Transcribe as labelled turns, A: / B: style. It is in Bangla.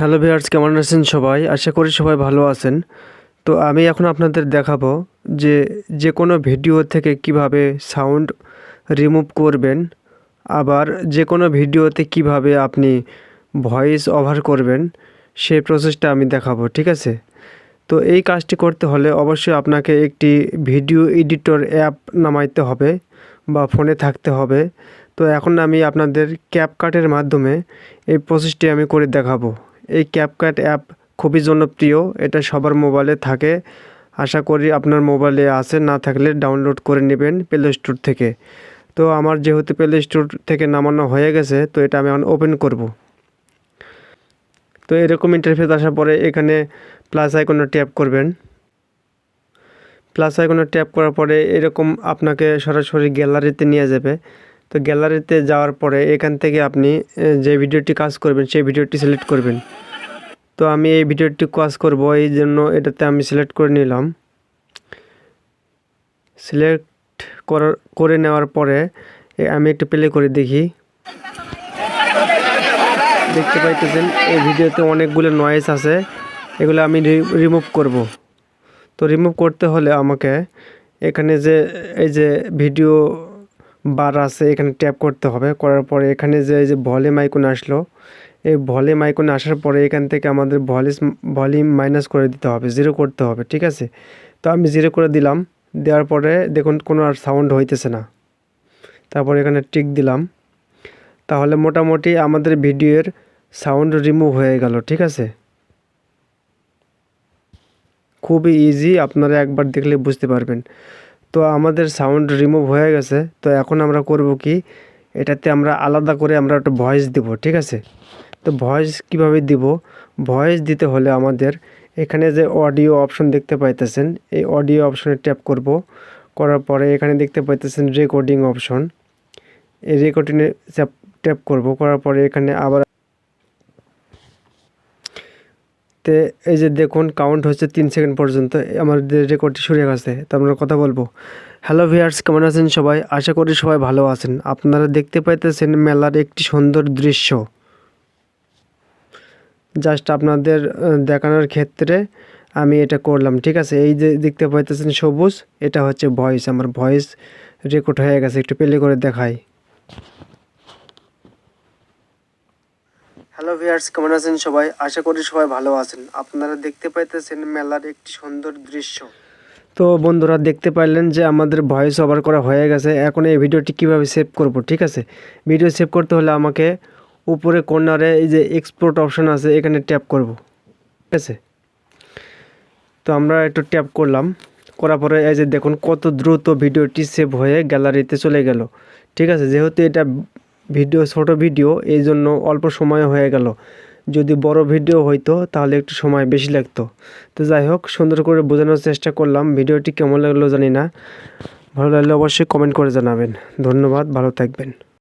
A: হ্যালো ভিউয়ার্স, কেমন আছেন সবাই? আশা করি সবাই ভালো আছেন। তো আমি এখন আপনাদের দেখাবো যে কোনো ভিডিও থেকে কিভাবে সাউন্ড রিমুভ করবেন, আবার যে কোনো ভিডিওতে কিভাবে আপনি ভয়েস ওভার করবেন সেই প্রসেসটা আমি দেখাবো, ঠিক আছে? তো এই কাজটি করতে হলে অবশ্যই আপনাকে একটি ভিডিও এডিটর অ্যাপ নামাইতে হবে বা ফোনে থাকতে হবে। তো এখন আমি আপনাদের ক্যাপকাটের মাধ্যমে এই প্রসেসটি আমি করে দেখাবো। এই ক্যাপকাট অ্যাপ খুবই জনপ্রিয়, এটা সবার মোবাইলে থাকে। আশা করি আপনার মোবাইলে আছে, না থাকলে ডাউনলোড করে নেবেন প্লে স্টোর থেকে। তো আমার যেহেতু প্লে স্টোর থেকে নামানো হয়ে গেছে, তো এটা আমি এখন ওপেন করব। তো এরকম ইন্টারফেস আসার পরে এখানে প্লাস আইকনে ট্যাপ করবেন। প্লাস আইকনে ট্যাপ করার পরে এরকম আপনাকে সরাসরি গ্যালারিতে নিয়ে যাবে। তো গ্যালারিতে যাওয়ার পরে এখান থেকে আপনি যে ভিডিওটি কাজ করবেন সেই ভিডিওটি সিলেক্ট করবেন। তো আমি এই ভিডিওটি কাজ করব, এই জন্য এটাতে আমি সিলেক্ট করে নিলাম। সিলেক্ট করে নেওয়ার পরে আমি একটু প্লে করে দেখি। দেখতে পাইতেছেন এই ভিডিওতে অনেকগুলো নয়েজ আছে, এগুলো আমি রিমুভ করব। তো রিমুভ করতে হলে আমাকে এখানে এই যে ভিডিও বার আছে এখানে ট্যাপ করতে হবে। করার পরে এখানে এই যে ভলিউম আইকন আসলো, এই ভলিউম আইকনে আসার পরে এখান থেকে আমাদের ভলিউম মাইনাস করে দিতে হবে, 0 করতে হবে, ঠিক আছে? তো আমি 0 করে দিলাম। দেওয়ার পরে দেখুন কোনো আর সাউন্ড হইতেছে না। তারপর এখানে টিক দিলাম। তাহলে মোটামুটি আমাদের ভিডিওর সাউন্ড রিমুভ হয়ে গেল, ঠিক আছে? খুবই ইজি, আপনারা একবার দেখলে বুঝতে পারবেন। তো আমাদের সাউন্ড রিমুভ হয়ে গেছে। তো এখন আমরা করব কি, এটাতে আমরা আলাদা করে আমরা একটা ভয়েস দেব, ঠিক আছে? তো ভয়েস কিভাবে দিব? ভয়েস দিতে হলে আমাদের এখানে যে অডিও অপশন দেখতে পাইতেছেন, এই অডিও অপশনে ট্যাপ করব। করার পরে এখানে দেখতে পাইতেছেন রেকর্ডিং অপশন, এই রেকর্ডিংয়ে ট্যাপ করব। করার পরে এখানে আবার তে এই যে দেখুন কাউন্ট হচ্ছে 3 সেকেন্ড পর্যন্ত আমাদের রেকর্ডটি শুরু হয়ে গেছে। তো আমরা কথা বলবো। হ্যালো ভিউয়ার্স, কেমন আছেন সবাই? আশা করি সবাই ভালো আছেন। আপনারা দেখতে পাইতেছেন মেলার একটি সুন্দর দৃশ্য। জাস্ট আপনাদের দেখানোর ক্ষেত্রে আমি এটা করলাম, ঠিক আছে? এই যে দেখতে পাইতেছেন সবুজ, এটা হচ্ছে ভয়েস। আমার ভয়েস রেকর্ড হয়ে গেছে, একটু প্লে করে দেখাই। হ্যালো ভিউয়ার্স, কেমন আছেন সবাই? আশা করি সবাই ভালো আছেন। আপনারা দেখতে পাইতেছেন মেলার একটি সুন্দর দৃশ্য। তো বন্ধুরা দেখতে পাইলেন যে আমাদের ভয়েস ওভার করা হয়ে গেছে। এখন এই ভিডিওটি কিভাবে সেভ করব, ঠিক আছে? ভিডিও সেভ করতে হলে আমাকে উপরে কর্নারে এই যে এক্সপোর্ট অপশন আছে, এখানে ট্যাপ করব, ঠিক আছে? তো আমরা একটু ট্যাপ করলাম। করার পরে এই যে দেখুন কত দ্রুত ভিডিওটি সেভ হয়ে গ্যালারিতে চলে গেল, ঠিক আছে? যেহেতু এটা ভিডিও, ছোট ভিডিও, এই জন্য অল্প সময় হয়ে গেল। যদি বড় ভিডিও হইতো তাহলে একটু সময় বেশি লাগতো। তো যাই হোক, সুন্দর করে বোঝানোর চেষ্টা করলাম। ভিডিওটি কেমন লাগলো জানি না, ভালো লাগলে অবশ্যই কমেন্ট করে জানাবেন। ধন্যবাদ, ভালো থাকবেন।